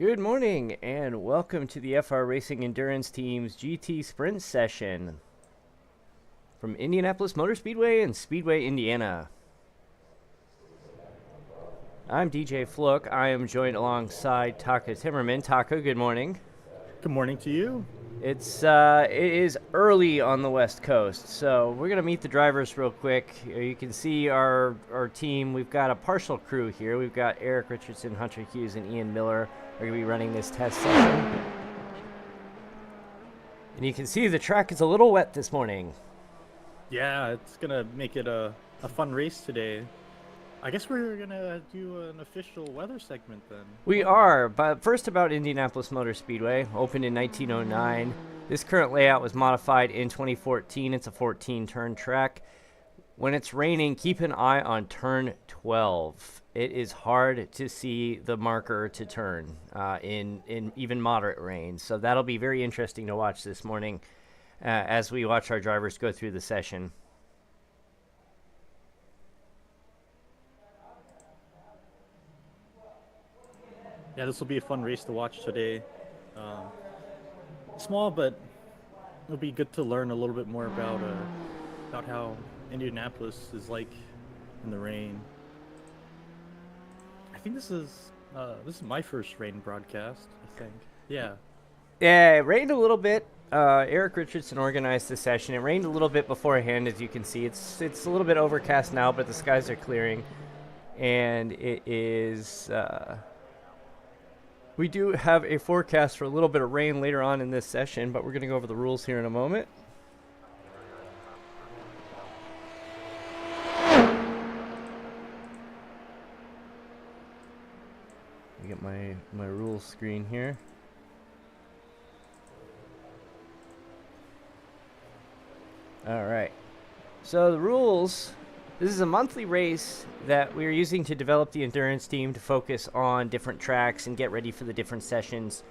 Good morning and welcome to the iRacing Endurance Team's GT Sprint session from Indianapolis Motor Speedway and Speedway, Indiana. I'm DJ Fluck. I am joined alongside Takato Timmerman. Taka, good morning. Good morning to you. It is early on the West Coast, so we're gonna meet the drivers real quick. You can see our team. We've got a partial crew here. We've got Eric Richardson, Hunter Hughes, and Ian Miller are gonna be running this test session. And you can see the track is a little wet this morning. Yeah, it's gonna make it a fun race today. I guess we're gonna do an official weather segment then. We are, but first about Indianapolis Motor Speedway, opened in 1909. This current layout was modified in 2014. It's a 14-turn track. When it's raining, keep an eye on turn 12. It is hard to see the marker to turn in even moderate rain, so that'll be very interesting to watch this morning as we watch our drivers go through the session. Yeah, this will be a fun race to watch today. Small, but it'll be good to learn a little bit more about how Indianapolis is like in the rain. I think this is my first rain broadcast. I think. Yeah. Yeah, it rained a little bit. Eric Richardson organized the session. It rained a little bit beforehand, as you can see. It's a little bit overcast now, but the skies are clearing, and it is. We do have a forecast for a little bit of rain later on in this session, but we're going to go over the rules here in a moment. Let me get my rules screen here. All right. So the rules, this is a monthly race that we're using to develop the endurance team to focus on different tracks and get ready for the different sessions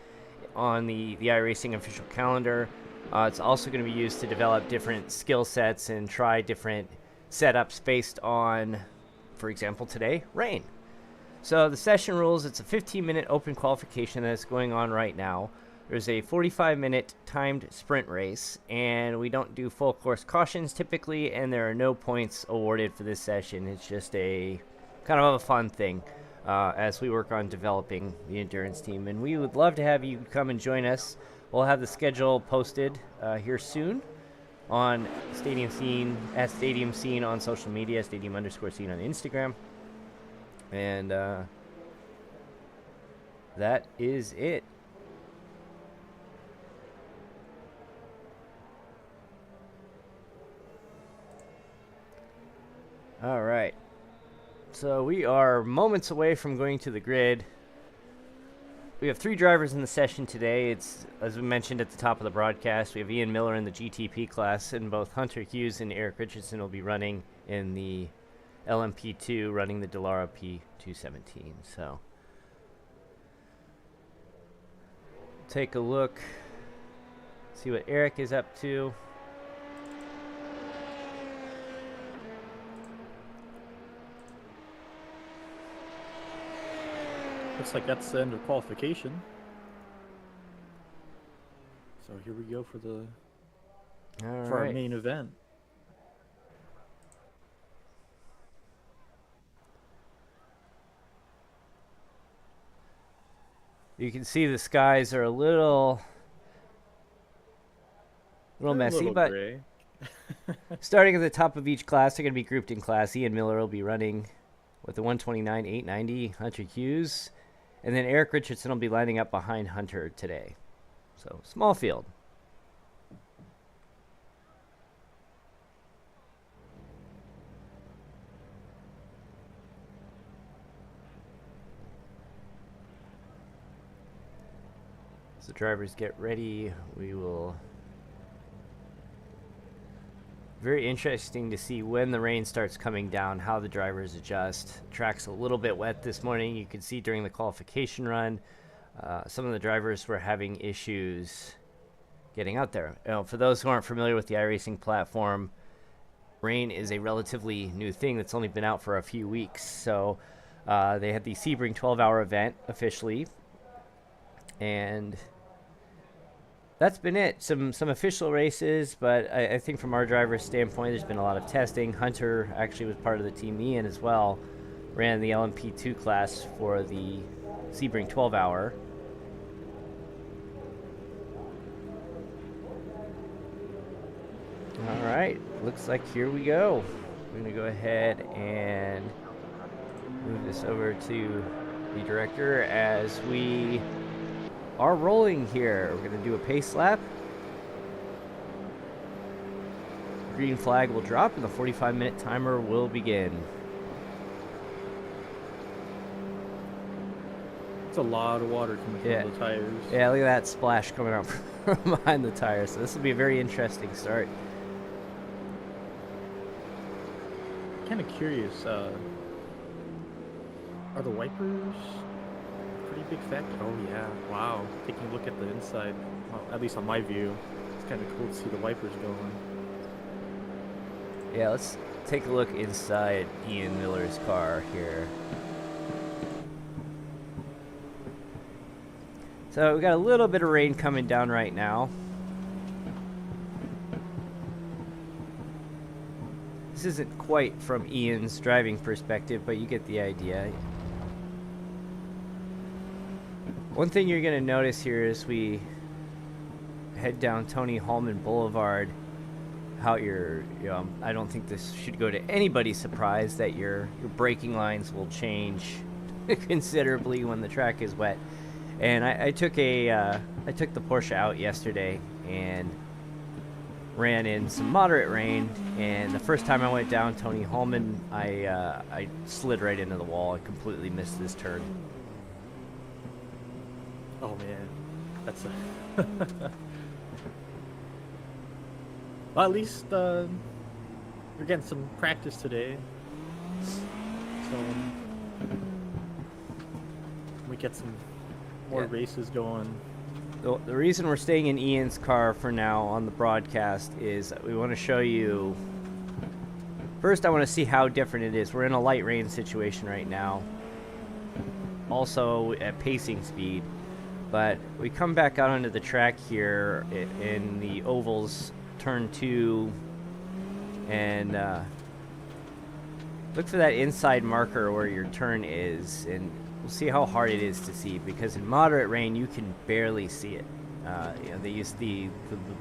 on the iRacing official calendar. It's also going to be used to develop different skill sets and try different setups based on, for example, today, rain. So the session rules, it's a 15-minute open qualification that's going on right now. There's a 45-minute timed sprint race, and we don't do full course cautions typically, and there are no points awarded for this session. It's just a kind of a fun thing as we work on developing the endurance team. And we would love to have you come and join us. We'll have the schedule posted here soon on Stadium Scene, at Stadium Scene on social media, Stadium_Scene on Instagram. And that is it. All right, so we are moments away from going to the grid. We have 3 drivers in the session today. It's, as we mentioned at the top of the broadcast, we have Ian Miller in the GTP class, and both Hunter Hughes and Eric Richardson will be running in the LMP2, running the Dallara P217. So take a look, see what Eric is up to. Looks like that's the end of qualification. So here we go for our main event. You can see the skies are a little messy, but gray. Starting at the top of each class, they're going to be grouped in class. Ian Miller will be running with the 129.890 Hunter Hughes, and then Eric Richardson will be lining up behind Hunter today. So, small field. As the drivers get ready, we will... Very interesting to see when the rain starts coming down, how the drivers adjust. Track's a little bit wet this morning. You can see during the qualification run, some of the drivers were having issues getting out there. For those who aren't familiar with the iRacing platform, rain is a relatively new thing that's only been out for a few weeks. So they had the Sebring 12-hour event officially And that's been it. Some official races, but I think from our driver's standpoint, there's been a lot of testing. Hunter actually was part of the team. Ian as well ran the LMP2 class for the Sebring 12-hour. All right, looks like here we go. We're going to go ahead and move this over to the director as we are rolling here. We're going to do a pace lap. Green flag will drop and the 45-minute timer will begin. It's a lot of water coming from the tires. Yeah, look at that splash coming out from behind the tires. So this will be a very interesting start. Kind of curious. Are the wipers a pretty big factor? Oh yeah, wow. Taking a look at the inside, well, at least on my view, it's kind of cool to see the wipers going. Yeah, let's take a look inside Ian Miller's car here. So we got a little bit of rain coming down right now. This isn't quite from Ian's driving perspective, but you get the idea. One thing you're going to notice here as we head down Tony Hallman Boulevard, how I don't think this should go to anybody's surprise that your braking lines will change considerably when the track is wet. And I took the Porsche out yesterday and ran in some moderate rain, and the first time I went down Tony Hallman, I slid right into the wall. I completely missed this turn. Oh man, that's a well, at least you're getting some practice today, so we get some more races going. The reason we're staying in Ian's car for now on the broadcast is we want to show you. First, I want to see how different it is. We're in a light rain situation right now, also at pacing speed. But we come back out onto the track here in the ovals, turn 2, and look for that inside marker where your turn is, and we'll see how hard it is to see, because in moderate rain you can barely see it. They use the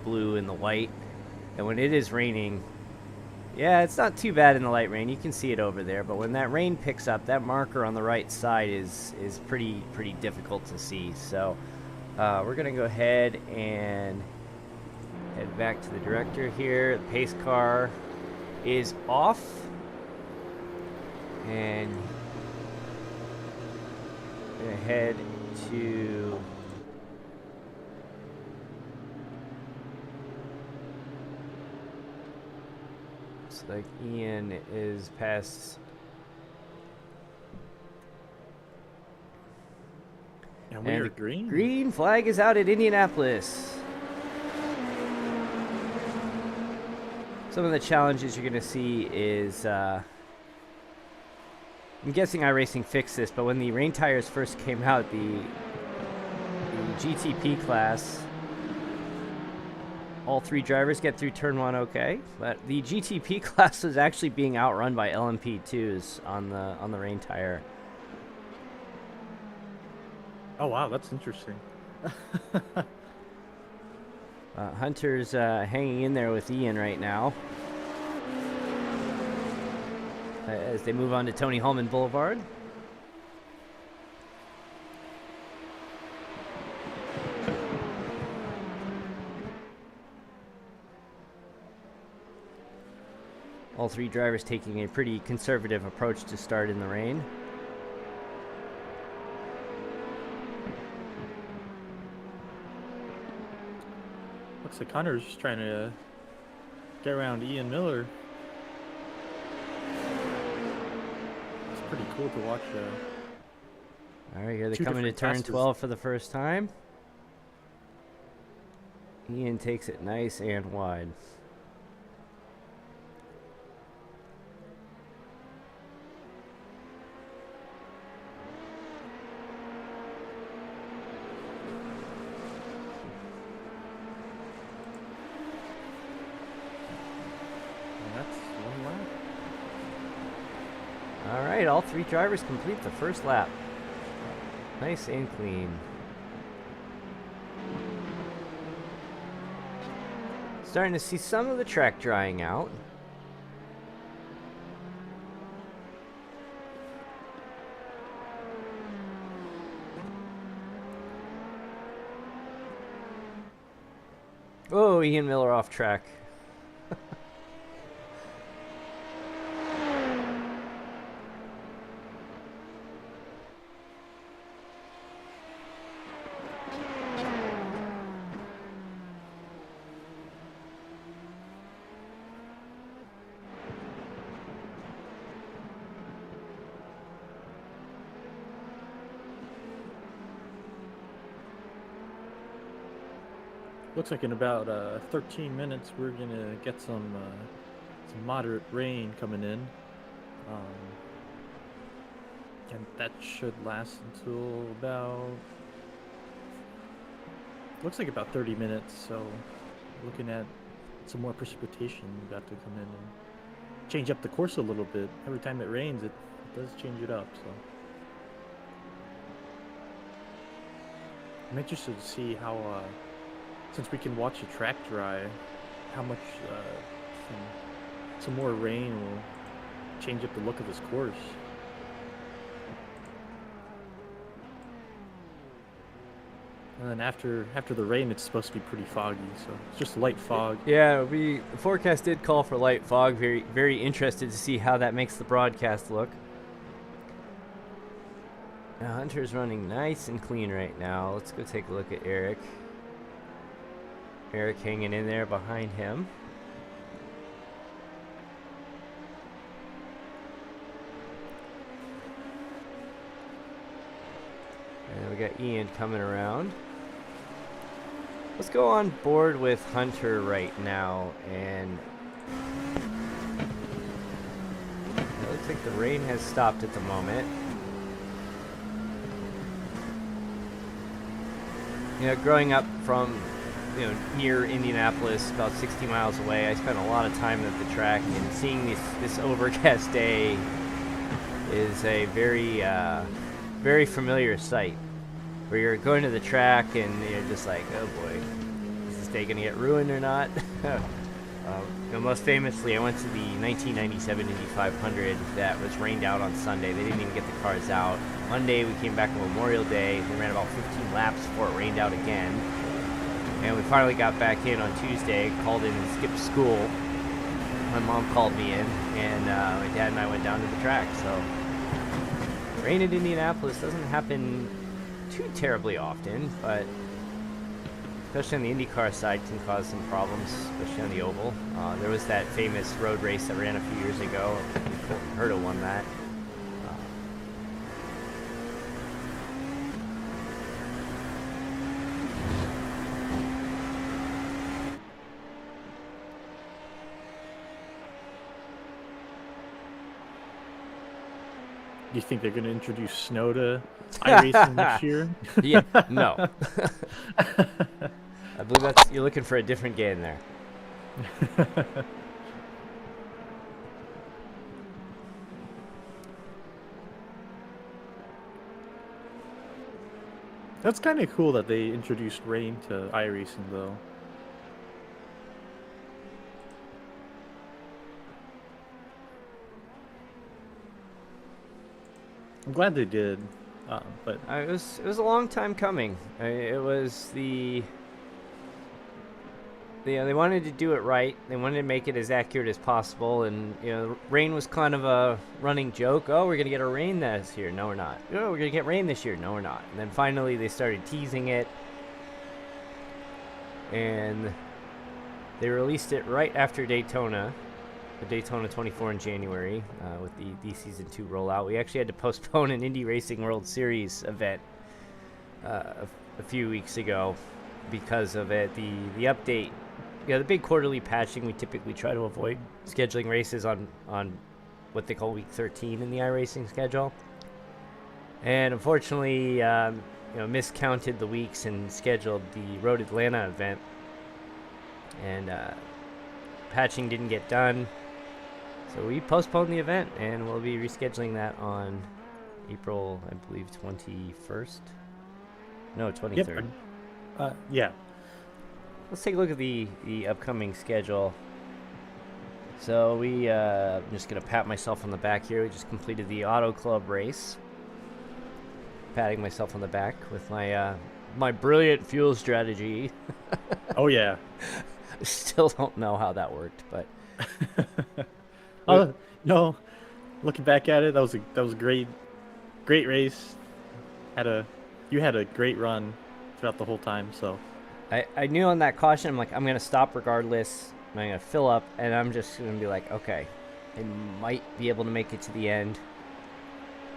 blue and the white, and when it is raining, yeah, it's not too bad in the light rain. You can see it over there, but when that rain picks up, that marker on the right side is pretty difficult to see. So we're gonna go ahead and head back to the director here. The pace car is off, and gonna head to looks like Ian is past. And we are green. Green flag is out at Indianapolis. Some of the challenges you're gonna see is I'm guessing iRacing fixed this, but when the rain tires first came out, the GTP class, all 3 drivers get through turn 1 okay, but the GTP class was actually being outrun by LMP2s on the rain tire. Oh wow, that's interesting. Hunter's hanging in there with Ian right now as they move on to Tony Hallman Boulevard. All 3 drivers taking a pretty conservative approach to start in the rain. Looks like Hunter's just trying to get around Ian Miller. It's pretty cool to watch. All right, here they come into turn 12 for the first time. Ian takes it nice and wide. right, all 3 drivers complete the first lap. Nice and clean. Starting to see some of the track drying out. Oh, Ian Miller off track. Looks like in about 13 minutes we're gonna get some moderate rain coming in, and that should last until about, looks like about 30 minutes. So looking at some more precipitation about to come in and change up the course a little bit. Every time it rains, it does change it up. So I'm interested to see how. Since we can watch the track dry, how much some more rain will change up the look of this course. And then after the rain, it's supposed to be pretty foggy, so it's just light fog. Yeah, the forecast did call for light fog. Very, very interested to see how that makes the broadcast look. Now, Hunter's running nice and clean right now. Let's go take a look at Eric. Eric hanging in there behind him. And we got Ian coming around. Let's go on board with Hunter right now, and it looks like the rain has stopped at the moment. You know, growing up from near Indianapolis, about 60 miles away, I spent a lot of time at the track, and seeing this overcast day is a very, very familiar sight. Where you're going to the track and you're just like, oh boy, is this day gonna get ruined or not? Most famously, I went to the 1997 Indy 500 that was rained out on Sunday. They didn't even get the cars out. Monday, we came back on Memorial Day. We ran about 15 laps before it rained out again. And we finally got back in on Tuesday, called in and skipped school. My mom called me in, and my dad and I went down to the track. So, rain in Indianapolis doesn't happen too terribly often, but especially on the IndyCar side can cause some problems, especially on the oval. There was that famous road race that ran a few years ago. Herta won that. Do you think they're going to introduce snow to iRacing next year? Yeah, no. I believe you're looking for a different game there. That's kind of cool that they introduced rain to iRacing, though. I'm glad they did, but it was a long time coming. It was they wanted to do it right. They wanted to make it as accurate as possible, and rain was kind of a running joke. Oh, we're gonna get a rain this year. No, we're not. Oh, we're gonna get rain this year. No, we're not. And then finally they started teasing it, and they released it right after Daytona. The Daytona 24 in January with the Season 2 rollout. We actually had to postpone an Indy Racing World Series event a few weeks ago because of it. The update, the big quarterly patching, we typically try to avoid scheduling races on what they call Week 13 in the iRacing schedule. And unfortunately, miscounted the weeks and scheduled the Road Atlanta event. And patching didn't get done. So we postponed the event, and we'll be rescheduling that on April, I believe, 21st. No, 23rd. Yep. Yeah. Let's take a look at the upcoming schedule. So I'm just going to pat myself on the back here. We just completed the Auto Club race. Patting myself on the back with my brilliant fuel strategy. Oh, yeah. Still don't know how that worked, but... Oh, no. Looking back at it, that was a great race. You had a great run throughout the whole time, so... I knew on that caution, I'm like, I'm going to stop regardless. I'm going to fill up, and I'm just going to be like, okay, I might be able to make it to the end.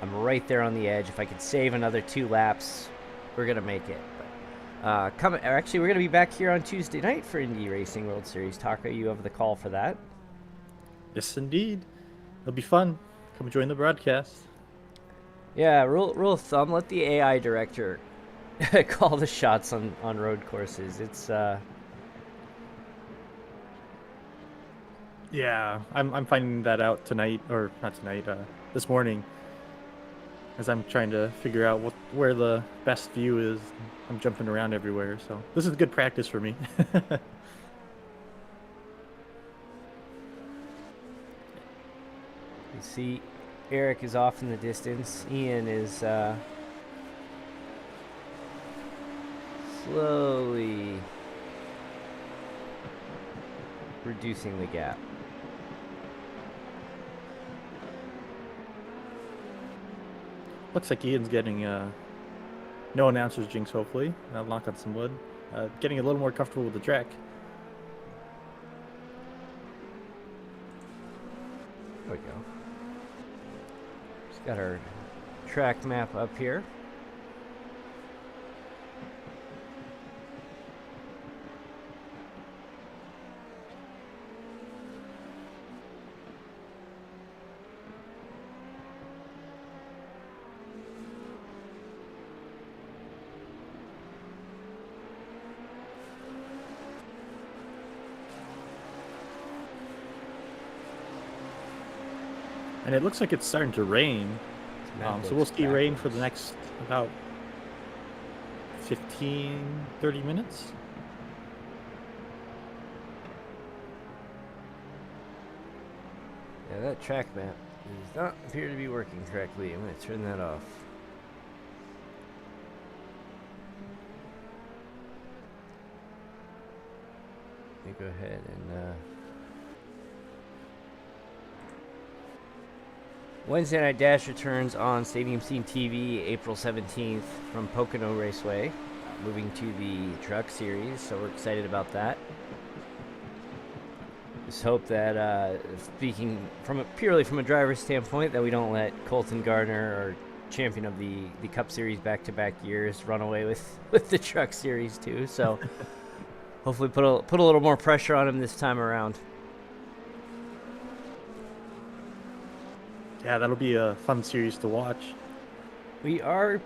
I'm right there on the edge. If I could save another 2 laps, we're going to make it. But, actually, we're going to be back here on Tuesday night for Indy Racing World Series. Taka, you have the call for that? Yes, indeed. It'll be fun. Come join the broadcast. Yeah, rule of thumb, let the AI director call the shots on road courses. It's Yeah, I'm finding that out tonight, or not tonight, this morning, as I'm trying to figure out where the best view is. I'm jumping around everywhere, so this is good practice for me. You see Eric is off in the distance. Ian is slowly reducing the gap. Looks like Ian's getting no announcer's jinx, hopefully. I'll knock on some wood. Getting a little more comfortable with the track. There we go. Just got our track map up here. And it looks like it's starting to rain. So we'll see rain for the next about 30 minutes. Yeah, that track map does not appear to be working correctly. I'm going to turn that off. Let me go ahead and Wednesday Night Dash returns on Stadium Scene TV April 17th from Pocono Raceway, moving to the Truck Series, so we're excited about that. Just hope that, speaking purely from a driver's standpoint, that we don't let Colton Gardner, or champion of the Cup Series back-to-back years, run away with the Truck Series too. So hopefully put a little more pressure on him this time around. Yeah, that'll be a fun series to watch. We are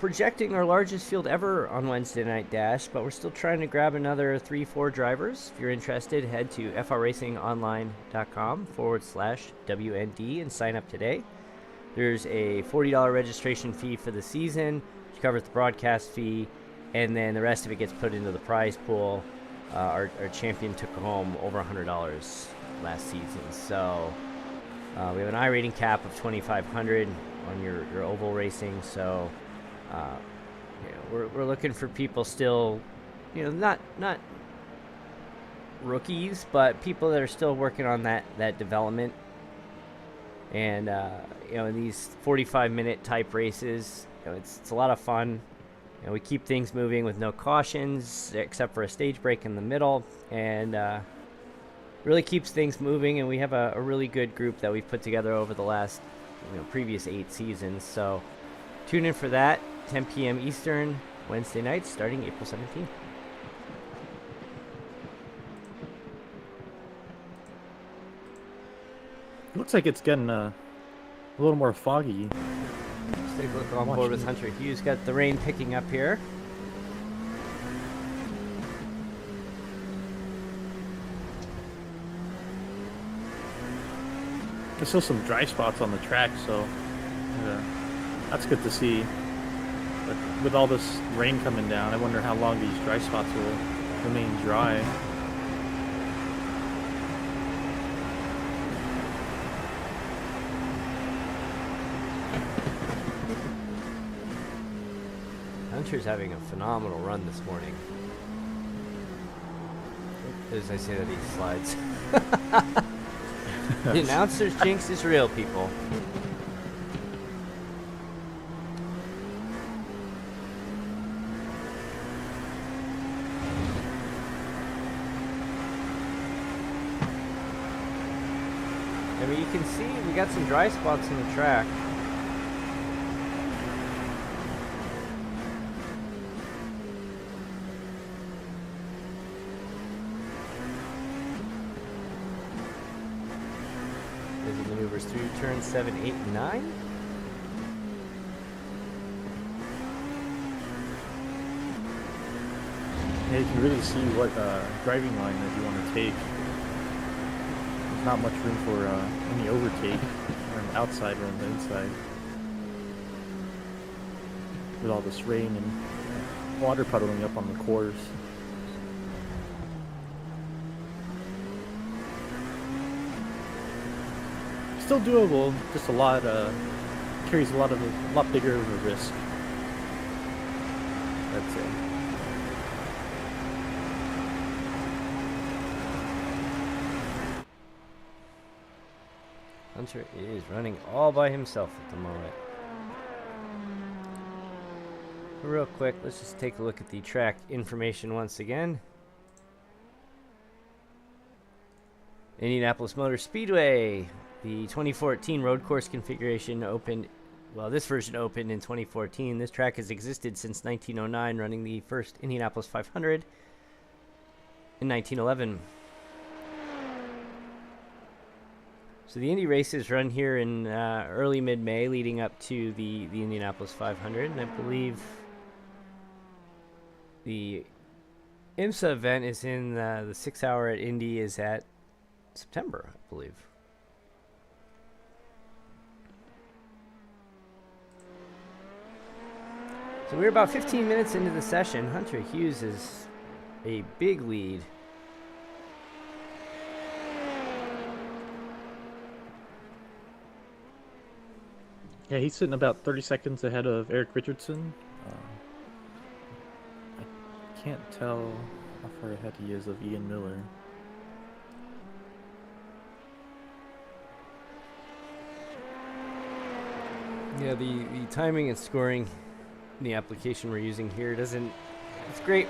projecting our largest field ever on Wednesday Night Dash, but we're still trying to grab another 3-4 drivers. If you're interested, head to frracingonline.com/WND and sign up today. There's a $40 registration fee for the season, which covers the broadcast fee, and then the rest of it gets put into the prize pool. Our champion took home over $100 last season, so we have an iRating cap of 2,500 on your oval racing, so we're looking for people still, not rookies, but people that are still working on that development. And in these 45-minute type races, it's a lot of fun. We keep things moving with no cautions, except for a stage break in the middle, and really keeps things moving. And we have a really good group that we've put together over the last previous 8 seasons. So tune in for that, 10 p.m. Eastern, Wednesday nights, starting April 17th. Looks like it's getting a little more foggy. Let's take a look on board with Hunter Hughes. Got the rain picking up here. There's still some dry spots on the track, so that's good to see. But with all this rain coming down, I wonder how long these dry spots will remain dry. Hunter's having a phenomenal run this morning. As I say that, he slides. The announcer's jinx is real, people. I mean, you can see we got some dry spots in the track. As he maneuvers through turns 7, 8, and 9. Yeah, you can really see what driving line that you want to take. There's not much room for any overtake or an outside or on the inside. With all this rain and water puddling up on the course. Still doable, just a lot carries a lot bigger of a risk. That's it. Hunter is running all by himself at the moment. Real quick, let's just take a look at the track information once again. Indianapolis Motor Speedway. The 2014 road course configuration opened, well, this version opened in 2014. This track has existed since 1909, running the first Indianapolis 500 in 1911. So the Indy races run here in early mid-May, leading up to the Indianapolis 500, and I believe the IMSA event is in the 6 hour at Indy is at September, I believe. So we're about 15 minutes into the session. Hunter Hughes is a big lead. Yeah, he's sitting about 30 seconds ahead of Eric Richardson. I can't tell how far ahead he is of Ian Miller. Yeah, the timing and scoring in the application we're using here doesn't, it's great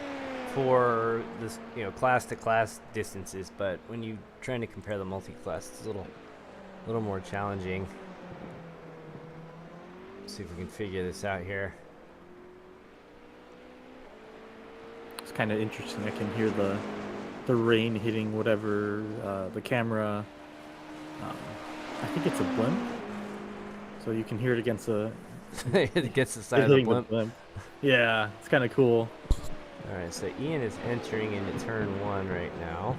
for this, class to class distances, but when you're trying to compare the multi-class, it's a little more challenging. See if we can figure this out here. It's kind of interesting. I can hear the rain hitting whatever the camera. I think it's a blimp, so you can hear it against the against the side of the blimp. Yeah, it's kind of cool. All right, so Ian is entering into turn 1 right now.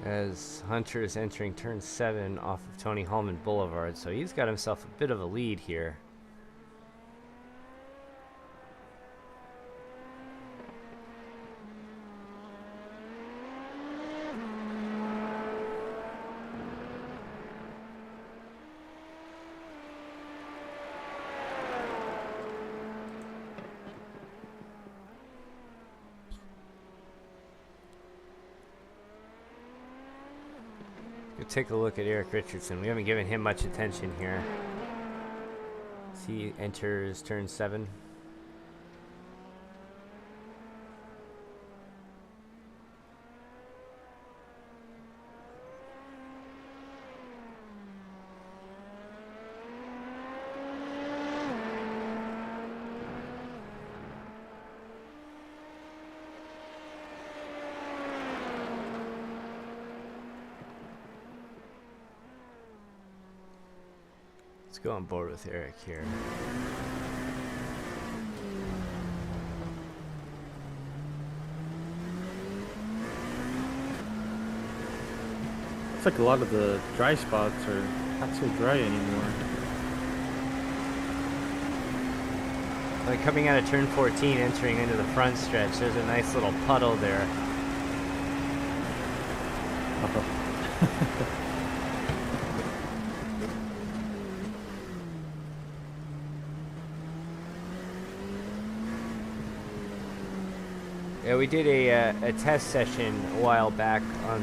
As Hunter is entering turn 7 off of Tony Hallman Boulevard, so he's got himself a bit of a lead here. Take a look at Eric Richardson. We haven't given him much attention here. As he enters turn 7. Let's go on board with Eric here. Looks like a lot of the dry spots are not so dry anymore. Like coming out of turn 14, entering into the front stretch, there's a nice little puddle there. Yeah, we did a test session a while back on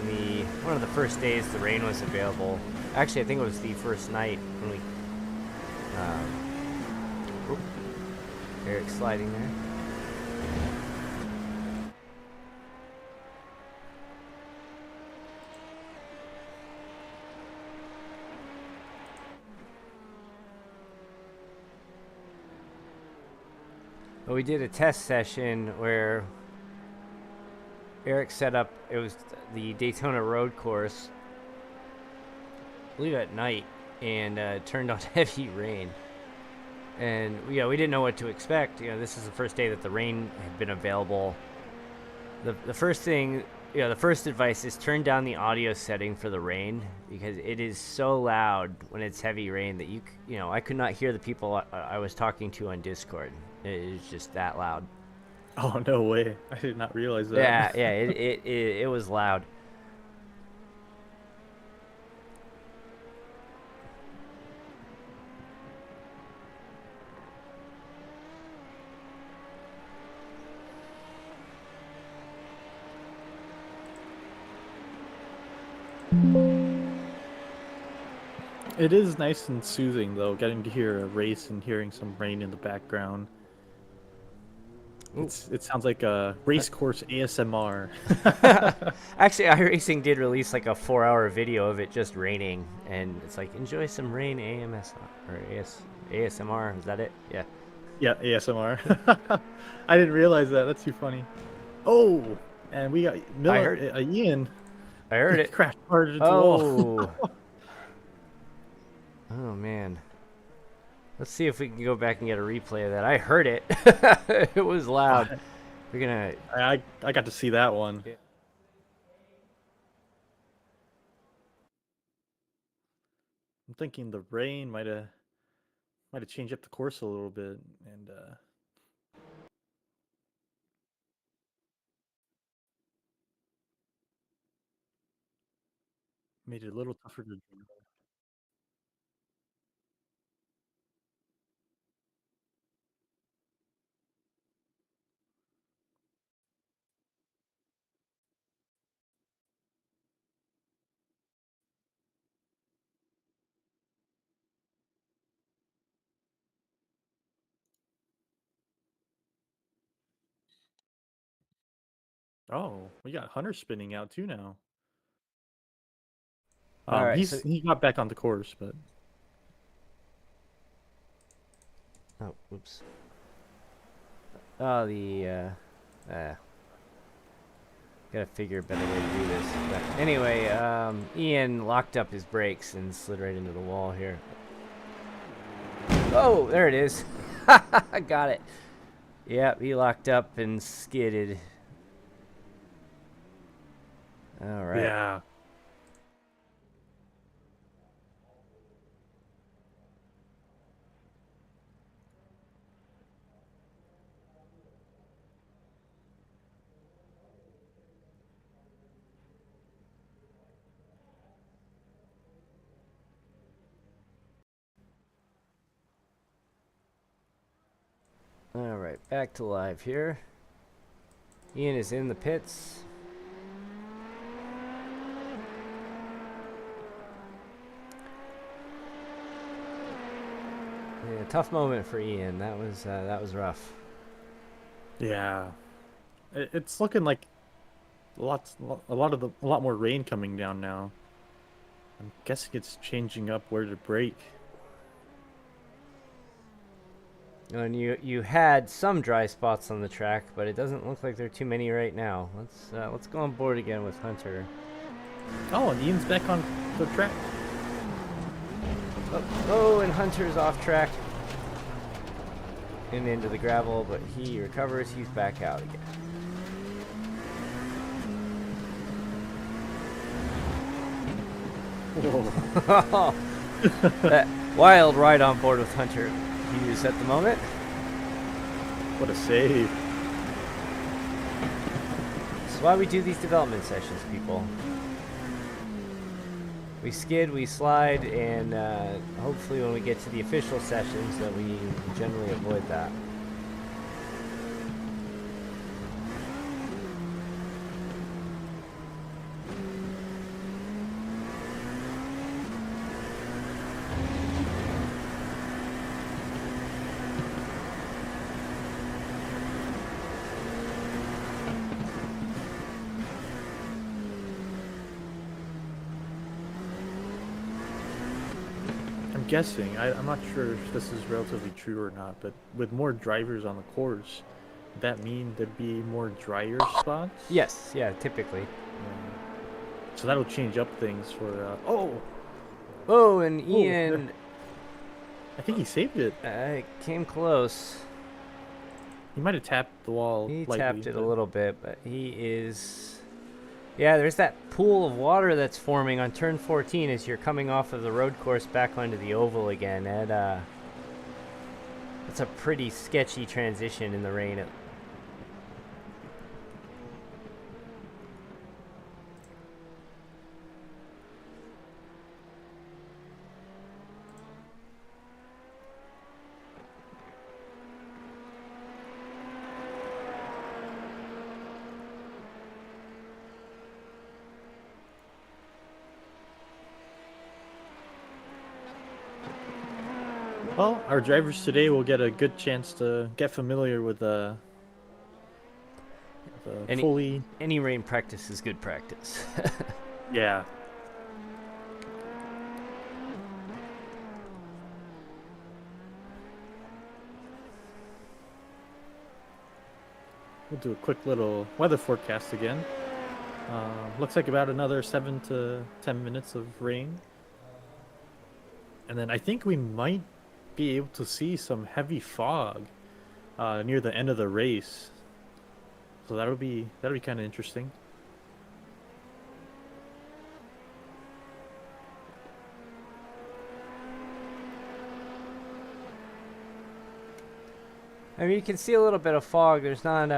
one of the first days the rain was available. Actually, I think it was the first night when we. Eric's sliding there. But we did a test session where Eric set up, it was the Daytona road course, I believe at night, and turned on heavy rain. And we didn't know what to expect. This is the first day that the rain had been available. The first thing, the first advice is turn down the audio setting for the rain, because it is so loud when it's heavy rain that I could not hear the people I was talking to on Discord. It is just that loud. Oh, no way. I did not realize that. Yeah, it was loud. It is nice and soothing, though, getting to hear a race and hearing some rain in the background. It sounds like a race course ASMR. Actually, iRacing did release like a 4-hour video of it just raining, and it's like, enjoy some rain ASMR. Is that it? Yeah. Yeah, ASMR. I didn't realize that. That's too funny. Oh, and we got Miller, Ian. I heard it. Crashed hard into the wall. Oh, man. Let's see if we can go back and get a replay of that. I heard it. It was loud. We're gonna. I got to see that one. Yeah. I'm thinking the rain might have changed up the course a little bit, and made it a little tougher to drive. Oh, we got Hunter spinning out too now. All right, he got back on the course, but. Oh, oops. Oh, gotta figure a better way to do this. But anyway, Ian locked up his brakes and slid right into the wall here. Oh, there it is. I got it. Yep, he locked up and skidded. All right. Yeah. All right, back to live here. Ian is in the pits. Yeah, tough moment for Ian. That was rough. Yeah, it's looking like a lot more rain coming down now. I'm guessing it's changing up where to brake. And you had some dry spots on the track, but it doesn't look like there are too many right now. Let's go on board again with Hunter. Oh, and Ian's back on the track. Oh, and Hunter's off track and into the gravel, but he recovers. He's back out again. Whoa. That wild ride on board with Hunter Hughes at the moment. What a save. This is why we do these development sessions, people. We skid, we slide, and hopefully when we get to the official sessions that we generally avoid that. Guessing, I'm not sure if this is relatively true or not, but with more drivers on the course, would that mean there'd be more dryer spots? Yes, yeah, typically. So that'll change up things for, Oh, and Ian... I think he saved it. Came close. He might have tapped the wall He lightly, tapped it a little bit, but he is... Yeah, there's that pool of water that's forming on turn 14 as you're coming off of the road course back onto the oval again. That's a pretty sketchy transition in the rain. Well, our drivers today will get a good chance to get familiar with any rain practice is good practice. Yeah. We'll do a quick little weather forecast again. Looks like about another 7 to 10 minutes of rain. And then I think we might be able to see some heavy fog near the end of the race. So that'll be kind of interesting. I mean, you can see a little bit of fog. There's not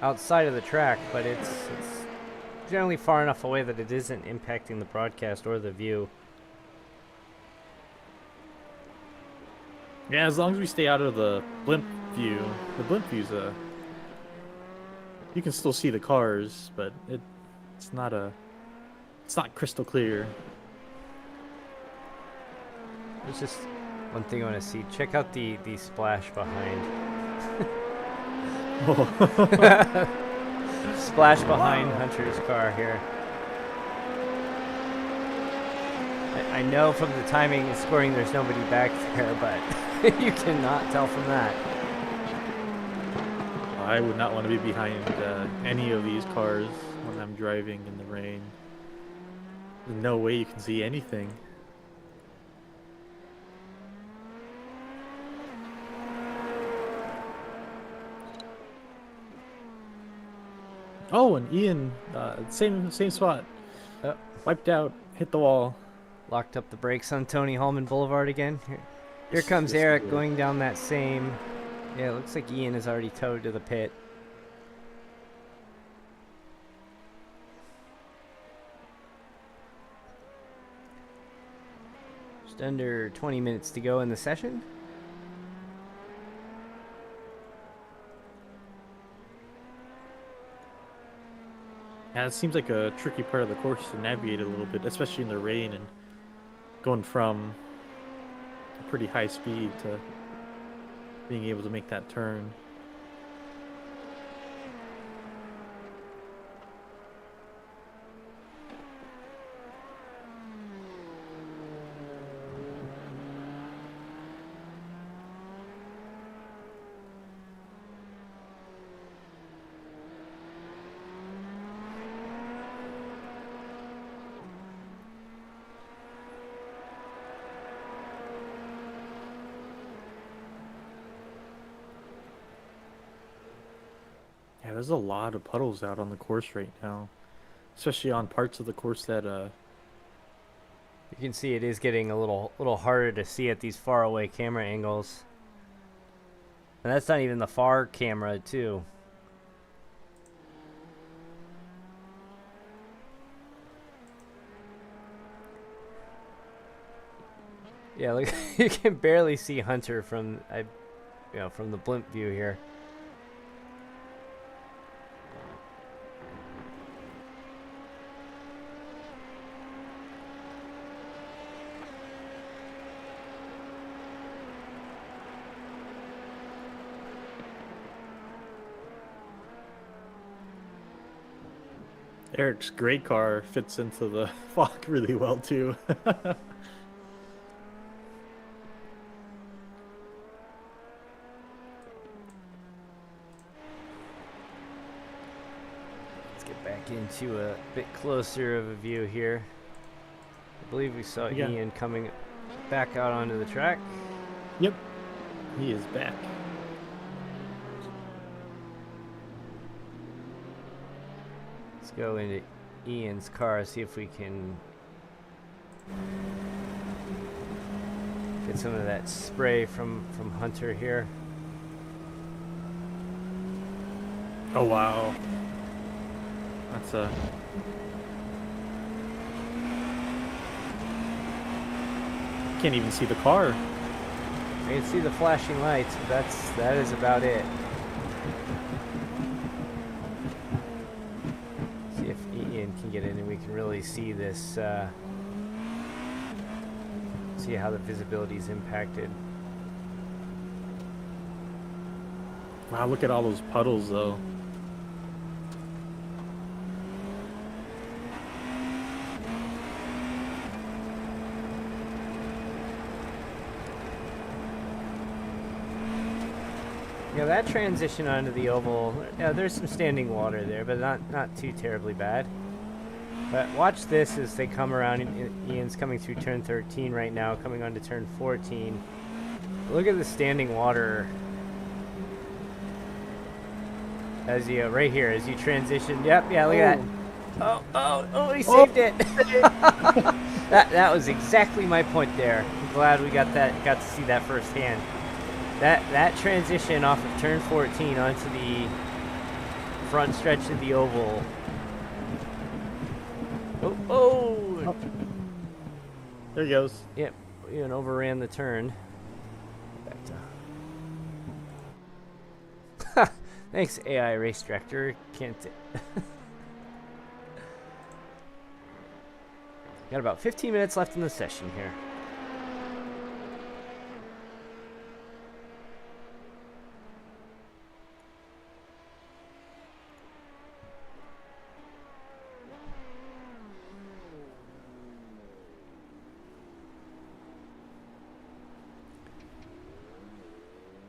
outside of the track, but it's generally far enough away that it isn't impacting the broadcast or the view. Yeah, as long as we stay out of the blimp view. The blimp view's you can still see the cars, but it's not crystal clear. There's just one thing I want to see. Check out the splash behind. Splash behind Hunter's car here. I know from the timing and scoring there's nobody back there, but you cannot tell from that. I would not want to be behind any of these cars when I'm driving in the rain. There's no way you can see anything. Oh, and Ian, same spot. Wiped out, hit the wall. Locked up the brakes on Tony Hallman Boulevard again. Here comes Eric going down that same... Yeah, it looks like Ian is already towed to the pit. Just under 20 minutes to go in the session. Yeah, it seems like a tricky part of the course to navigate a little bit, especially in the rain and going from a pretty high speed to being able to make that turn. Yeah, there's a lot of puddles out on the course right now, especially on parts of the course that You can see it is getting a little harder to see at these far away camera angles. And that's not even the far camera, too. Yeah, look, you can barely see Hunter from from the blimp view here. Eric's great car fits into the fog really well too. Back into a bit closer of a view here. I believe we saw Ian coming back out onto the track. Yep, he is back. Let's go into Ian's car, see if we can get some of that spray from Hunter here. Oh wow. That's a... Can't even see the car. I can see the flashing lights, but that is about it. See if Ian can get in and we can really see this, see how the visibility is impacted. Wow, look at all those puddles though. Yeah, that transition onto the oval, yeah, there's some standing water there, but not too terribly bad. But watch this as they come around. Ian's coming through turn 13 right now, coming onto turn 14. Look at the standing water as you right here as you transition. Yep, yeah, look at that. Oh, he saved it. that was exactly my point there. I'm glad we got to see that firsthand. That transition off of turn 14 onto the front stretch of the oval. Oh. There he goes. Yep, Ian overran the turn. Back to. Thanks, AI race director. Can't. Got about 15 minutes left in the session here.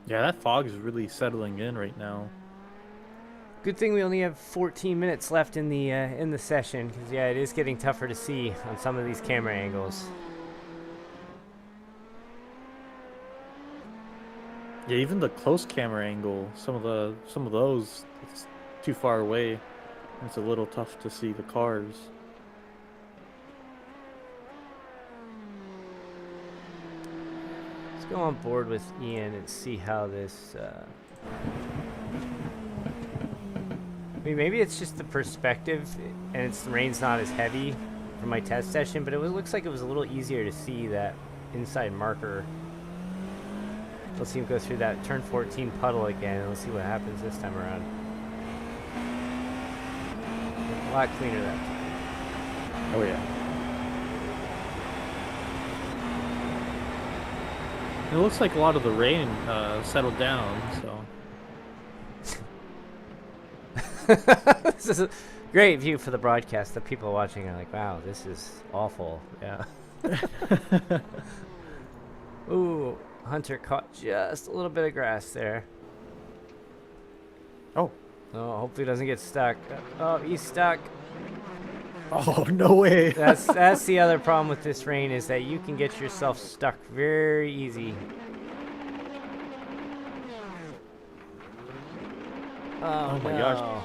Yeah, that fog is really settling in right now. Good thing we only have 14 minutes left in the session, because yeah, it is getting tougher to see on some of these camera angles. Yeah, even the close camera angle, some of those, it's too far away. It's a little tough to see the cars. Let's go on board with Ian and see how this. I mean, maybe it's just the perspective, and the rain's not as heavy for my test session, but looks like it was a little easier to see that inside marker. Let's see him go through that turn 14 puddle again, and let's see what happens this time around. A lot cleaner that time. Oh yeah. It looks like a lot of the rain settled down, so. This is a great view for the broadcast. The people watching are like, wow, this is awful. Yeah. Ooh, Hunter caught just a little bit of grass there. Oh. Oh, hopefully he doesn't get stuck. Oh, he's stuck. Oh, no way. That's the other problem with this rain, is that you can get yourself stuck very easy. Oh my no. gosh.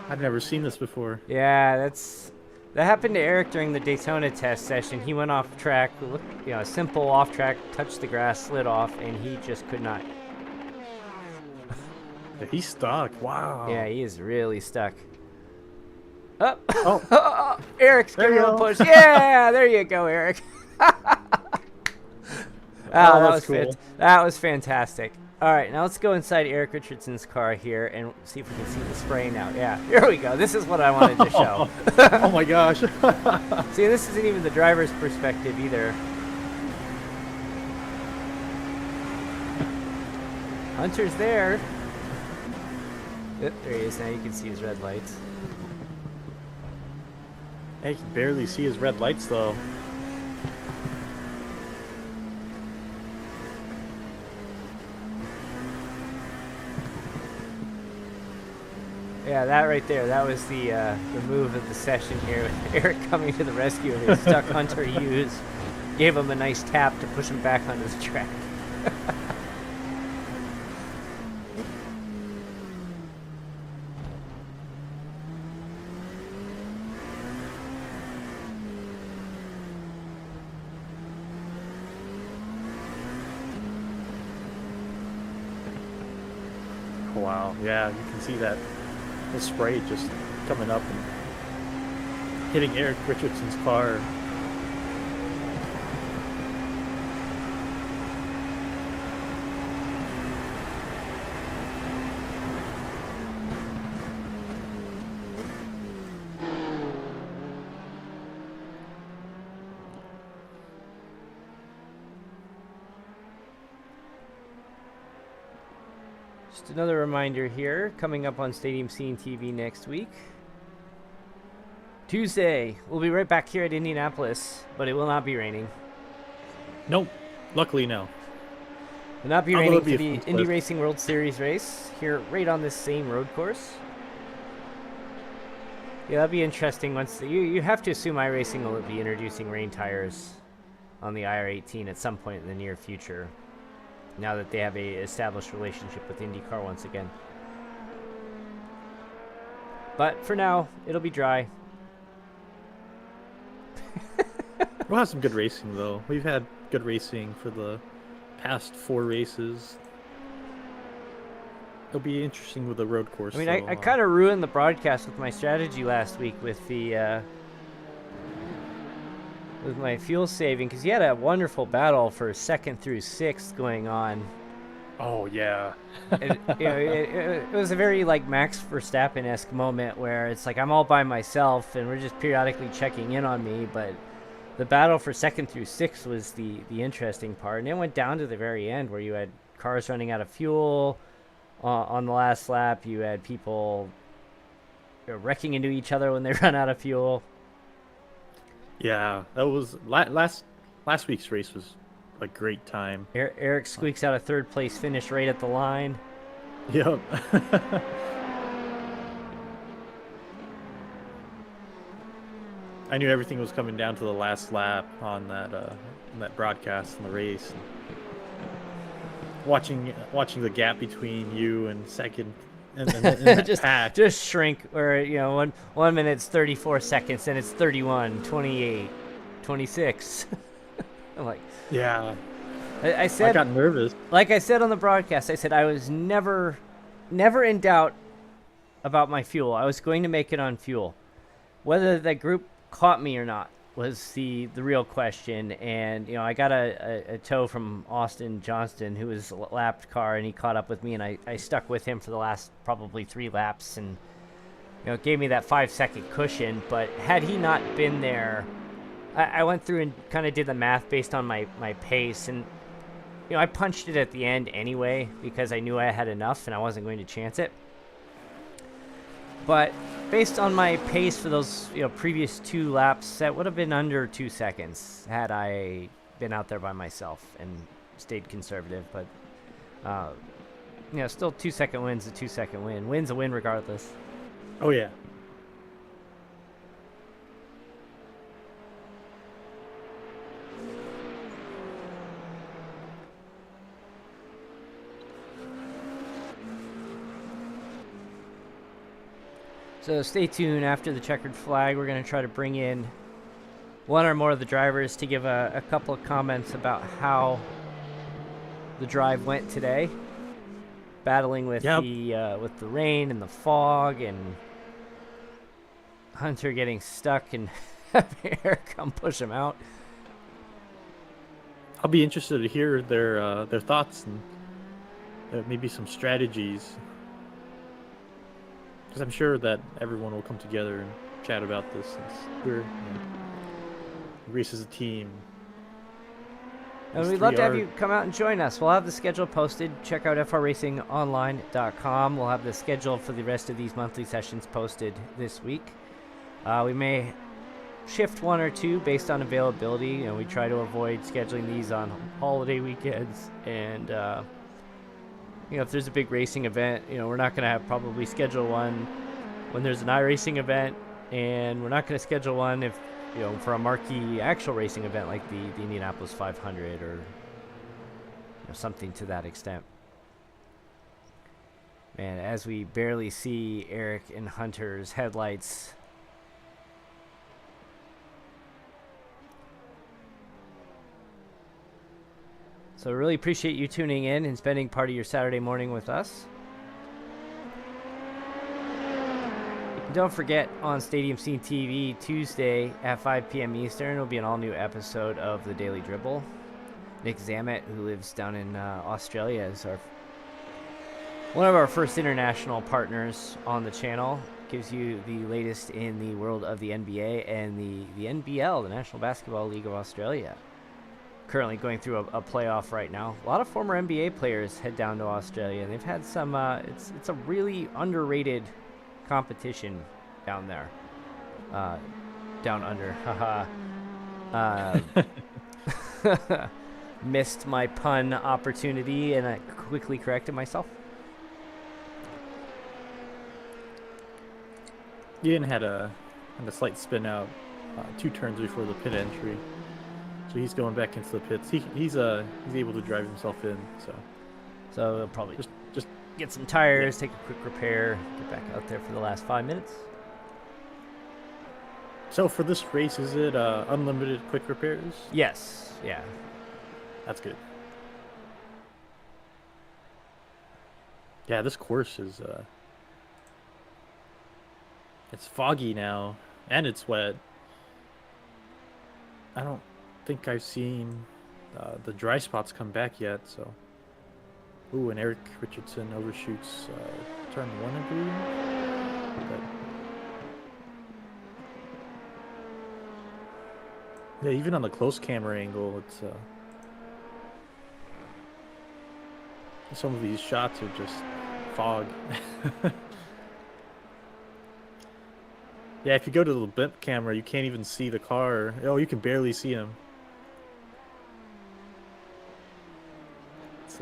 I've never seen this before. Yeah, that's That happened to Eric during the Daytona test session. He went off track, a simple off track, touched the grass, slid off, and he just could not. Yeah, he's stuck. Wow. Yeah, he is really stuck. Oh, Oh, Eric's there giving you him a go. push. Yeah, there you go, Eric. That's cool. That was fantastic. All right, now let's go inside Eric Richardson's car here and see if we can see the spray now. Yeah, here we go. This is what I wanted to show. Oh my gosh. See, this isn't even the driver's perspective either. Hunter's there. Yep, there he is. Now you can see his red lights. I can barely see his red lights though. Yeah, that right there, that was the move of the session here with Eric coming to the rescue of his stuck Hunter Hughes. Gave him a nice tap to push him back on his track. Wow. Yeah, you can see that the spray just coming up and hitting Eric Richardson's car. Just another reminder here, coming up on Stadium Scene TV next week. Tuesday, we'll be right back here at Indianapolis, but it will not be raining. Nope. Luckily, no. Will not be Although raining it'd be for a the fun Indy split. Racing World Series race here, right on this same road course. Yeah, that'll be interesting. Once you have to assume iRacing will be introducing rain tires on the IR18 at some point in the near future. Now that they have a established relationship with IndyCar once again. But for now, it'll be dry. We'll have some good racing though. We've had good racing for the past 4 races. It'll be interesting with the road course. I mean, though. I kind of ruined the broadcast with my strategy last week with the with my fuel saving, because you had a wonderful battle for 2nd through 6th going on. Oh yeah. It was a very like Max Verstappen-esque moment where it's like I'm all by myself and we're just periodically checking in on me, but the battle for 2nd through 6th was the interesting part, and it went down to the very end where you had cars running out of fuel on the last lap. You had people wrecking into each other when they run out of fuel. Yeah, that was last week's race was a great time. Eric squeaks out a 3rd place finish right at the line. Yep. I knew everything was coming down to the last lap on that broadcast in the race. Watching the gap between you and second and that pack. Just shrink, or one minute's 34 seconds and it's 31, 28, 26. I'm like, yeah. I said, I got nervous. like I said on the broadcast, I said I was never in doubt about my fuel. I was going to make it on fuel. Whether that group caught me or not was the real question. And I got a tow from Austin Johnston, who was a lapped car, and he caught up with me, and I stuck with him for the last probably 3 laps, and it gave me that 5-second cushion. But had he not been there, I went through and kind of did the math based on my pace, and I punched it at the end anyway because I knew I had enough and I wasn't going to chance it. But based on my pace for those previous 2 laps, that would have been under 2 seconds had I been out there by myself and stayed conservative. But still 2-second win's a 2-second win. Win's a win regardless. Oh yeah. So stay tuned. After the checkered flag, we're going to try to bring in one or more of the drivers to give a couple of comments about how the drive went today, battling with the rain and the fog, and Hunter getting stuck and having Eric come push him out. I'll be interested to hear their thoughts and maybe some strategies, because I'm sure that everyone will come together and chat about this since we're race as a team. And we'd love to have you come out and join us. We'll have the schedule posted. Check out frracingonline.com. We'll have the schedule for the rest of these monthly sessions posted this week. We may shift one or two based on availability, and we try to avoid scheduling these on holiday weekends. And if there's a big racing event, we're not going to have probably schedule one when there's an iRacing event, and we're not going to schedule one if for a marquee actual racing event like the Indianapolis 500 or something to that extent. Man, as we barely see Eric and Hunter's headlights. So really appreciate you tuning in and spending part of your Saturday morning with us. Don't forget, on Stadium Scene TV, Tuesday at 5 p.m. Eastern, will be an all-new episode of The Daily Dribble. Nick Zammit, who lives down in Australia, is one of our first international partners on the channel. Gives you the latest in the world of the NBA and the NBL, the National Basketball League of Australia. Currently going through a playoff right now. A lot of former NBA players head down to Australia, and they've had some, it's a really underrated competition down there, down under. Missed my pun opportunity, and I quickly corrected myself. Ian had a slight spin out 2 turns before the pit entry, so he's going back into the pits. He's able to drive himself in, so he'll probably just get some tires, take a quick repair, get back out there for the last 5 minutes. So for this race, is it unlimited quick repairs? Yes. Yeah. That's good. Yeah, this course is it's foggy now, and it's wet. I don't think I've seen the dry spots come back yet, so. Ooh, and Eric Richardson overshoots turn 1, I believe. But yeah, even on the close camera angle, it's some of these shots are just fog. Yeah, if you go to the blimp camera, you can't even see the car. Oh, you can barely see him. It's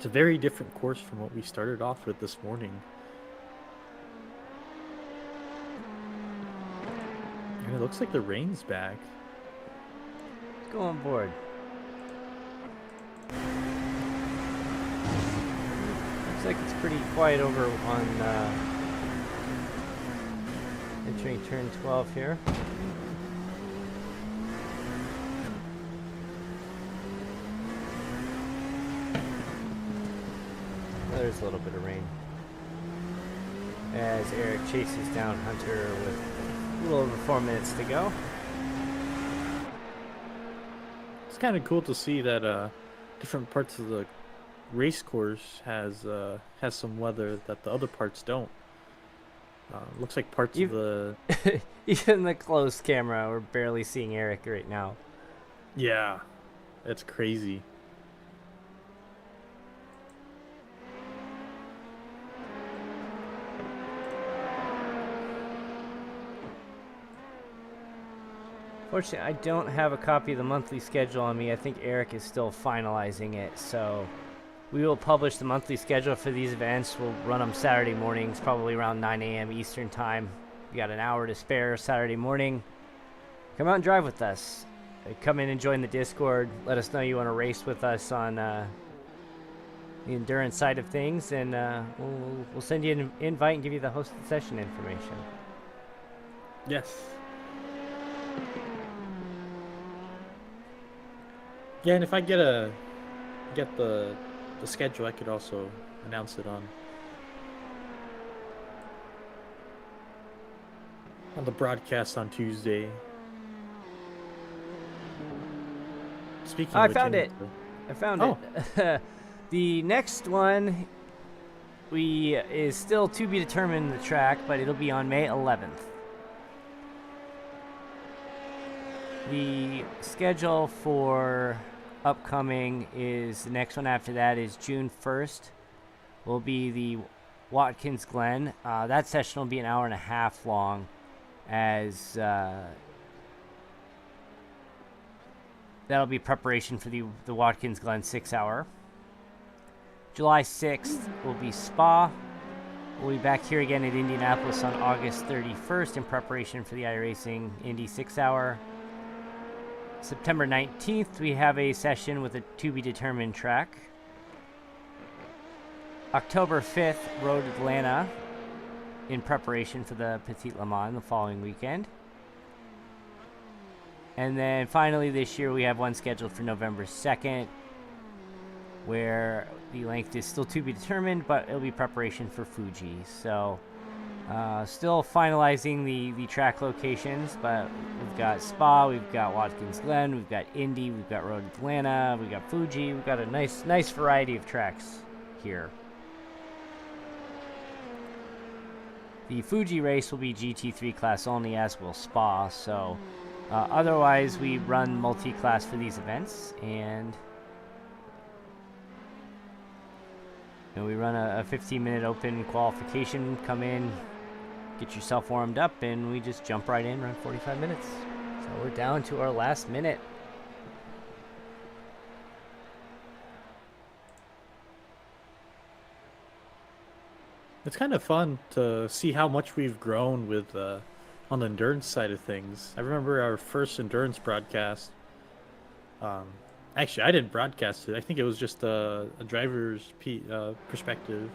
a very different course from what we started off with this morning. And it looks like the rain's back. Let's go on board. Looks like it's pretty quiet over on entering turn 12 here. There's a little bit of rain as Eric chases down Hunter with a little over 4 minutes to go. It's kind of cool to see that different parts of the race course has some weather that the other parts don't. Looks like parts of the even the close camera, we're barely seeing Eric right now. Yeah, it's crazy. Fortunately, I don't have a copy of the monthly schedule on me. I think Eric is still finalizing it, so we will publish the monthly schedule for these events. We'll run them Saturday mornings, probably around 9 a.m. Eastern time. We got an hour to spare Saturday morning. Come out and drive with us. Come in and join the Discord. Let us know you want to race with us on the endurance side of things, and we'll send you an invite and give you the hosted session information. Yes. Yeah, and if I get the schedule, I could also announce it on the broadcast on Tuesday. Speaking I of which, found it. I found it. The next one is still to be determined the track, but it'll be on May 11th. The schedule for upcoming is the next one after that is June 1st. Will be the Watkins Glen. That session will be an hour and a half long, as that'll be preparation for the Watkins Glen 6-hour. July 6th will be Spa. We'll be back here again at Indianapolis on August 31st in preparation for the iRacing Indy 6-hour. September 19th, we have a session with a to-be-determined track. October 5th, Road Atlanta in preparation for the Petit Le Mans the following weekend. And then finally this year we have one scheduled for November 2nd, where the length is still to be determined, but it'll be preparation for Fuji. So still finalizing the track locations, but we've got Spa, we've got Watkins Glen, we've got Indy, we've got Road Atlanta, we've got Fuji. We've got a nice variety of tracks here. The Fuji race will be GT3 class only, as will Spa. So otherwise we run multi-class for these events, and we run a 15-minute open qualification. Come in, get yourself warmed up, and we just jump right in, run 45 minutes. So we're down to our last minute. It's kind of fun to see how much we've grown with on the endurance side of things. I remember our first endurance broadcast. Actually, I didn't broadcast it. I think it was just a driver's perspective.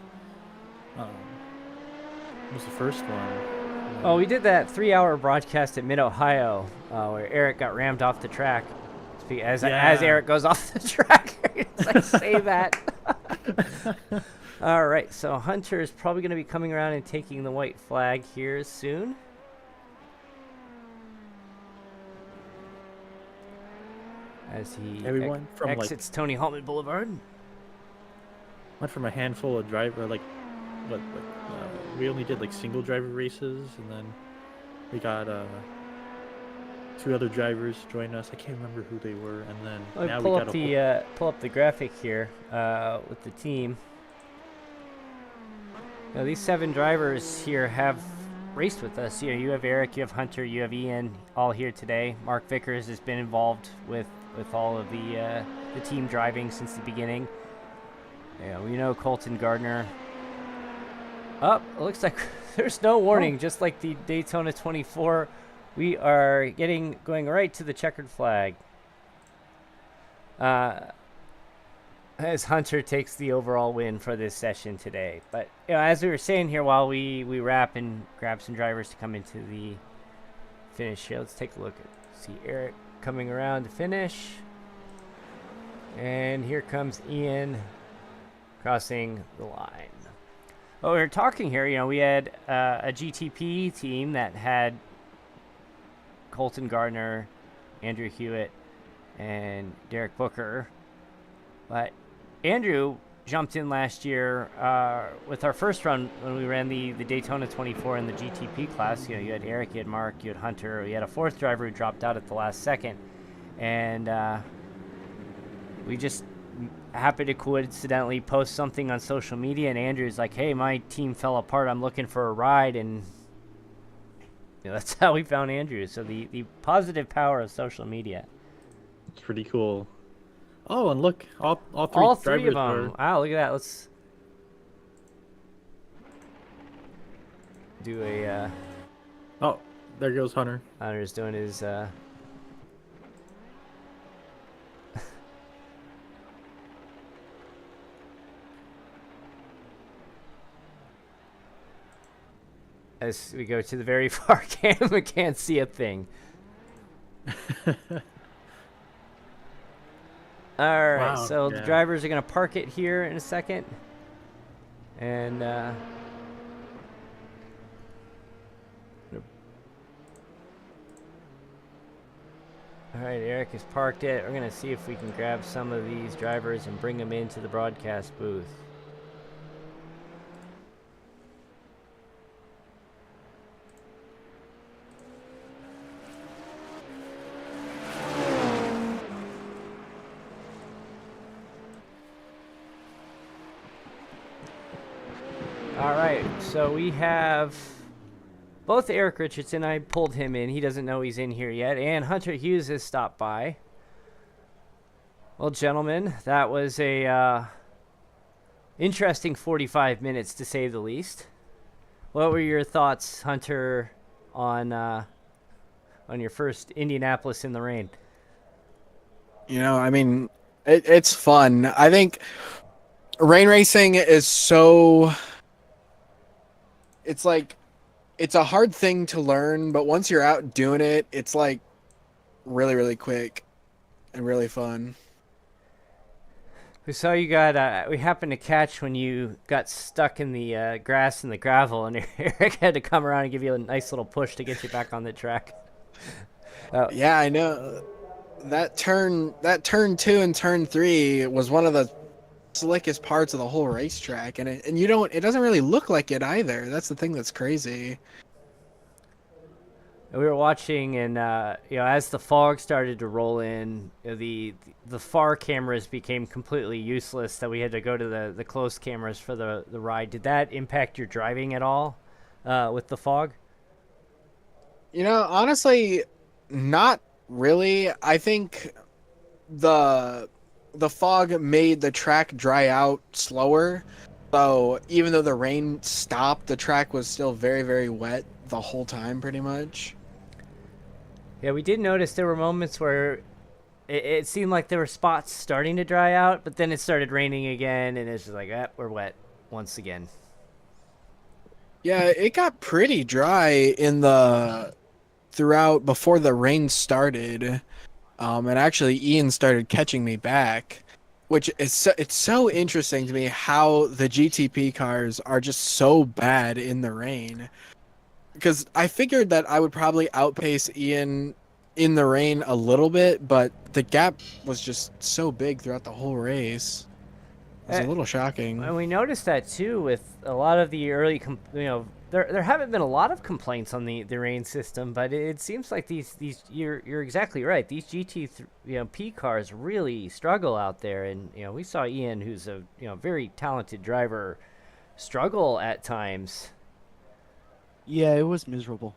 It was the first one. Oh, we did that 3-hour broadcast at Mid-Ohio where Eric got rammed off the track. As Eric goes off the track, it's like, say that. All right, so Hunter is probably going to be coming around and taking the white flag here soon. As he exits Tony Haltman Boulevard. Went from a handful of we only did like single driver races, and then we got 2 other drivers join us. I can't remember who they were, and then now pull up the graphic here with the team. Now, these 7 drivers here have raced with us. You have Eric, you have Hunter, you have Ian, all here today. Mark Vickers has been involved with all of the team driving since the beginning. Yeah, we know Colton Gardner. It looks like there's no warning. Just like the Daytona 24, we are going right to the checkered flag. As Hunter takes the overall win for this session today. But as we were saying here, while we wrap and grab some drivers to come into the finish here, let's take a look see Eric coming around to finish. And here comes Ian crossing the line. Well, we were talking here, we had a GTP team that had Colton Gardner, Andrew Hewitt, and Derek Booker. But Andrew jumped in last year with our first run when we ran the Daytona 24 in the GTP class. You had Eric, you had Mark, you had Hunter. We had a 4th driver who dropped out at the last second. And we just happened to coincidentally post something on social media, and Andrew's like, hey, my team fell apart. I'm looking for a ride. And that's how we found Andrew. So the positive power of social media. It's pretty cool. Oh, and look, all three of them. Wow, look at that. Let's do a... Oh, there goes Hunter. Hunter's doing his... as we go to the very far camera, can't see a thing. All right, Wow. so the Yeah. drivers are going to park it here in a second. And all right, Eric has parked it. We're going to see if we can grab some of these drivers and bring them into the broadcast booth. All right, so we have both Eric Richardson. I pulled him in. He doesn't know he's in here yet. And Hunter Hughes has stopped by. Well, gentlemen, that was a interesting 45 minutes to say the least. What were your thoughts, Hunter, on your first Indianapolis in the rain? I mean, it's fun. I think rain racing is so. It's like, it's a hard thing to learn, but once you're out doing it, it's like really, really quick and really fun. We saw you got, we happened to catch when you got stuck in the grass and the gravel, and Eric had to come around and give you a nice little push to get you back on the track. Yeah, I know. That turn 2 and turn 3 was one of the slickest parts of the whole racetrack, and it doesn't really look like it either. That's the thing that's crazy. We were watching, and as the fog started to roll in, the far cameras became completely useless. That we had to go to the close cameras for the ride. Did that impact your driving at all with the fog? Honestly, not really. I think the fog made the track dry out slower. So even though the rain stopped, the track was still very, very wet the whole time, pretty much. Yeah, we did notice there were moments where it seemed like there were spots starting to dry out, but then it started raining again, and it's just like, we're wet once again. Yeah, it got pretty dry throughout before the rain started. And actually Ian started catching me back, which it's so interesting to me how the GTP cars are just so bad in the rain. Because I figured that I would probably outpace Ian in the rain a little bit, but the gap was just so big throughout the whole race. It was a little shocking. And we noticed that too with a lot of the early, there haven't been a lot of complaints on the rain system, but it seems like these you're exactly right. These P cars really struggle out there, and we saw Ian, who's a very talented driver, struggle at times. Yeah, it was miserable.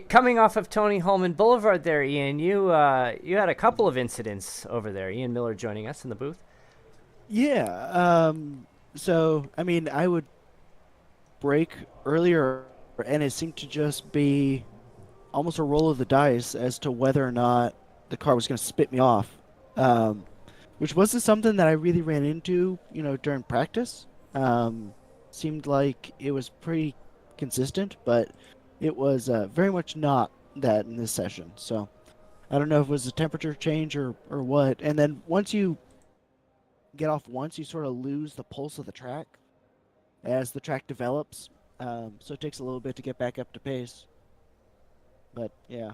Coming off of Tony Holman Boulevard there, Ian, you had a couple of incidents over there. Ian Miller joining us in the booth. Yeah. So, I mean, I would brake earlier, and it seemed to just be almost a roll of the dice as to whether or not the car was going to spit me off, which wasn't something that I really ran into, during practice. Seemed like it was pretty consistent, but it was very much not that in this session. So I don't know if it was a temperature change or what. And then once you get off once, you sort of lose the pulse of the track as the track develops. So it takes a little bit to get back up to pace. But yeah,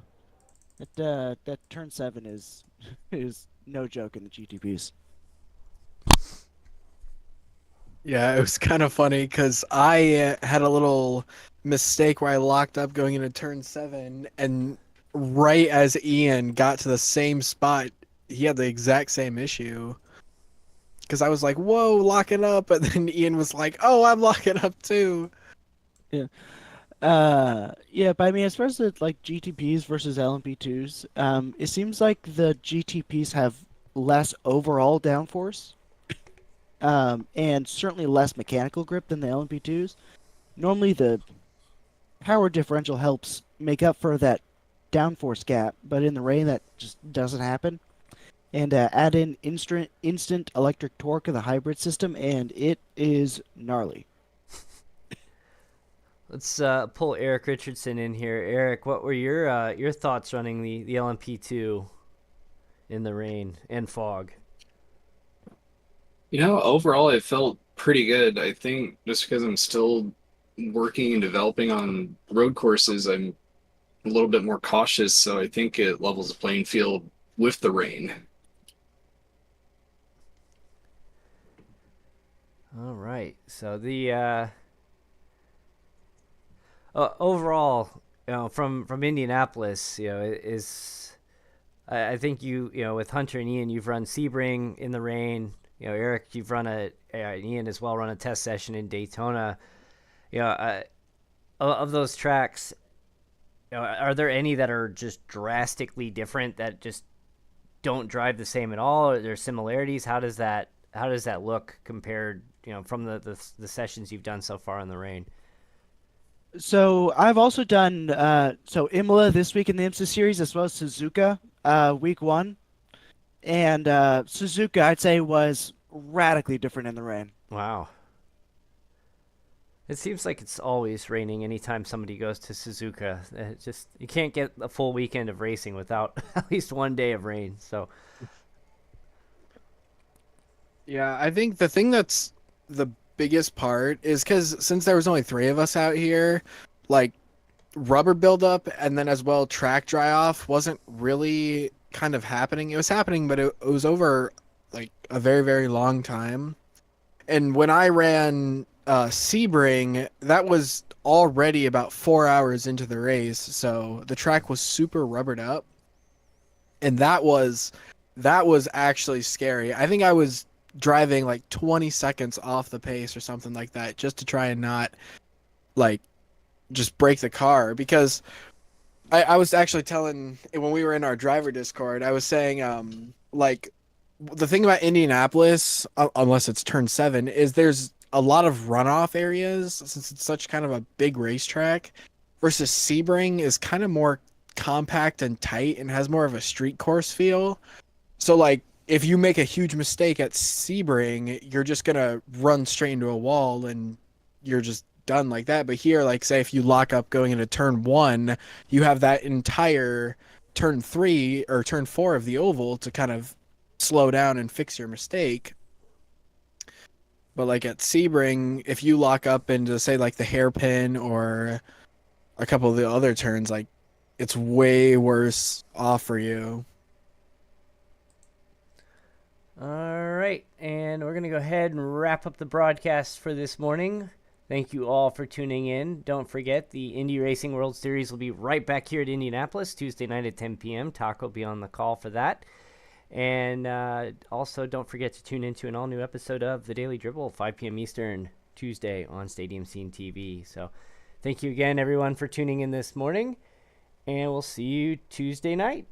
that turn 7 is is no joke in the GTPs. Yeah, it was kind of funny because I had a little mistake where I locked up going into turn 7, and right as Ian got to the same spot, he had the exact same issue. Because I was like, whoa, locking up, and then Ian was like, oh, I'm locking up too. Yeah. Yeah, but I mean, as far as like GTPs versus LMP2s, it seems like the GTPs have less overall downforce. And certainly less mechanical grip than the LMP2s. Normally the power differential helps make up for that downforce gap, but in the rain that just doesn't happen. And add in instant electric torque of the hybrid system, and it is gnarly. Let's pull Eric Richardson in here. Eric, what were your thoughts running the LMP2 in the rain and fog? Overall, it felt pretty good. I think just because I'm still working and developing on road courses, I'm a little bit more cautious. So I think it levels the playing field with the rain. All right. So the overall, from Indianapolis, is I think with Hunter and Ian, you've run Sebring in the rain. Eric, you've run Ian as well, run a test session in Daytona. Of those tracks, are there any that are just drastically different that just don't drive the same at all? Are there similarities? How does that look compared, from the sessions you've done so far in the rain? So I've also done Imola this week in the IMSA series as well as Suzuka week 1, and Suzuka I'd say was radically different in the rain. Wow. It seems like it's always raining anytime somebody goes to Suzuka. You can't get a full weekend of racing without at least one day of rain. So Yeah, I think the thing that's the biggest part is because since there was only 3 of us out here, like rubber buildup and then as well track dry off wasn't really kind of happening. It was happening, but it was over like a very, very long time. And when I ran Sebring, that was already about 4 hours into the race, so the track was super rubbered up, and that was actually scary. I think I was driving like 20 seconds off the pace or something like that just to try and not like just break the car because I was actually telling when we were in our driver Discord, I was saying like the thing about Indianapolis, unless it's turn 7, is there's a lot of runoff areas since it's such kind of a big racetrack versus Sebring is kind of more compact and tight and has more of a street course feel. So like if you make a huge mistake at Sebring, you're just going to run straight into a wall and you're just done like that. But here, like say if you lock up going into turn 1, you have that entire turn 3 or turn 4 of the oval to kind of slow down and fix your mistake. But like at Sebring, if you lock up into say like the hairpin or a couple of the other turns, like it's way worse off for you. all right, and we're gonna go ahead and wrap up the broadcast for this morning. Thank you all for tuning in. Don't forget the Indy Racing World Series will be right back here at Indianapolis Tuesday night at 10 p.m. Taco will be on the call for that. And also, don't forget to tune into an all-new episode of The Daily Dribble, 5 p.m. Eastern, Tuesday on Stadium Scene TV. So thank you again, everyone, for tuning in this morning, and we'll see you Tuesday night.